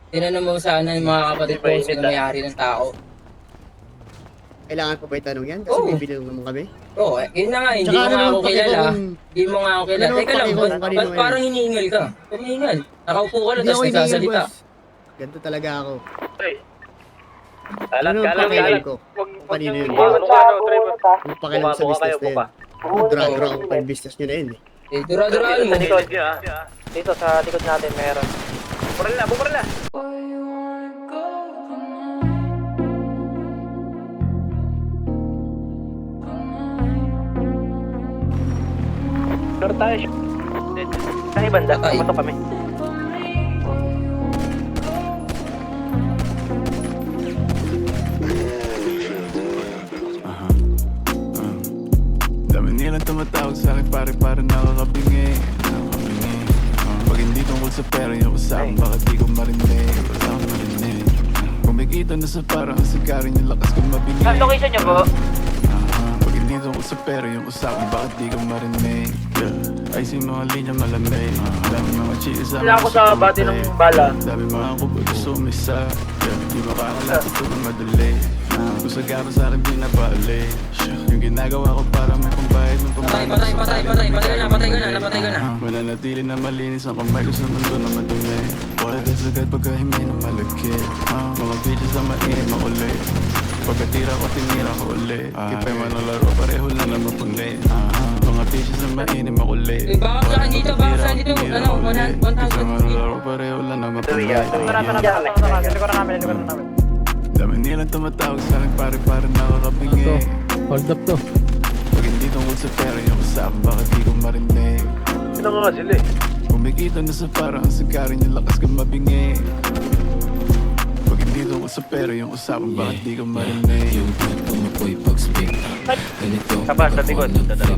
Tinanong mo sana yung mga kapatid ko kung sino may-ari ng tao. Kailangan pa ba itanong yan? Kasi Oo. bibili naman kami. Oo, yun na nga, hindi Tsaka mo ano nga naman ako paki ko kilala. kung- Hindi mo nga ako kilala. Ano naman Teka lang, paki ko ba't kung kanino yan? parang hinihingal ka? Humihingal. Nakaupo ka lang, Hindi tapos ako hinihingal, nagsasalita. boss. Ganito talaga ako. Kalat, Ano kalat, pakialam kalat. ko? Huwag Kanino yun? Iwan sa ano, Trevor. Kung pakialam sa Buka business kayo, na yun. buka. Dura-dura ko pa yung business nyo na yun eh. Eh, dura-duraan mo. Sa likod. Dito sa likod natin meron. Bumaril na, bumaril na. Sure tayo. Saan yung banda? Patay. Pumasok kami. Dami nilang tumatawag sa akin pare nakakabingi. Pag hindi tungkol sa pera yung usapan, bakit di ko marinig? Wala akong marinig. Kumikita na sa parang sikarin yung lakas ko mabingi. Saan location niyo po? Pag hindi tungkol sa pera yung usapan, bakit di ko marinig? Ay si mga linya malamig. Dami mga chicks sa Wala ako sa bati ng bala. Dami mga kubog gusto umisa. Di makakalapit ko ng madali. Kung sa gabang sa akin binabali. Yung ginagawa ko para may pambayad ng Patay pambayad. ka na, napatay ka na. Mananatili na malinis ang kamay ko sa mundo na madumi. Wala ka sagad pagkahimay na malaki. Mga bitches na mainit makulit. Pagkatira ko tinira ko ulit. Kipay man ang laro pareho lang naman pangli. Mga bitches na mainit makulit. Eh, baka saan dito, baka saan dito. Ano, 100. Kipay man ang laro pareho lang naman pangli. Likuran namin. Dami nilang tumatawag sa akin pare nakakabingi. Hold up to. Pag hindi tungkol sa pera yung usapan, bakit di ko marinig? Sino nga sila eh? Kumikita na sa parang sikarin yung lakas ko mabingi. Pag hindi tungkol sa pera yung usapan, bakit di ko marinig? Yung kwento mo po'y pag-speak. Ganito Saba, sa likod. Dadalo.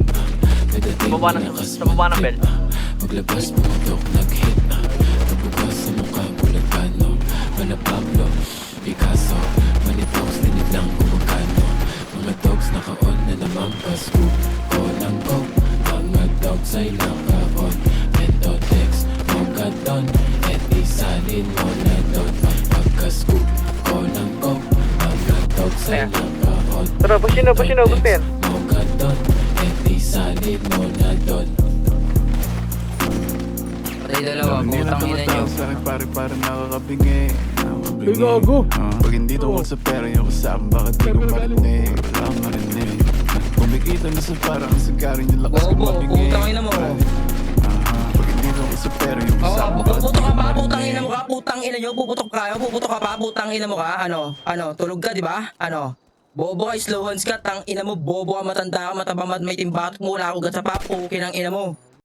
Sa baba ng belt. Maglabas pumutok nag-hit. Nabukas sa mukha bulat pano. Wala Pablo, Picasso. Manitox, linit lang kumagano. Mga dogs naka-on na naman pa-scoop. Ko ng coke. Mga dogs ay naka-on. Mentotex, Mogadon. Et isalin mo na doon. Pagka-scoop. Ko ng coke. Mga dogs ay naka-on. Tara, push yun, gusto yan. Mogadon. Et isalin mo na doon. Patay dalawa, Dami nilang putang ina nyo. tumatawag sa akin pare nakakabingi. Ay, gago. Pag hindi tungkol sa pera yung usapan, bakit di ko marinig? Wala akong marinig. Kumikita na sa parang sikarin yung lakas ko Bobo, mabingi. putang ina mo. Pag hindi tungkol sa pera yung Oo, usapan, bakit di puputok ko ka pa, marinig? putang ina mo ka, putang ina nyo, puputok ka pa, putang ina mo ka, ano, tulog ka, di ba? Ano, bobo ka, slow hands ka, tang ina mo, bobo ka, matanda ka, mataba, may timbatok mo, wala ako gat sa papukin ng ina mo.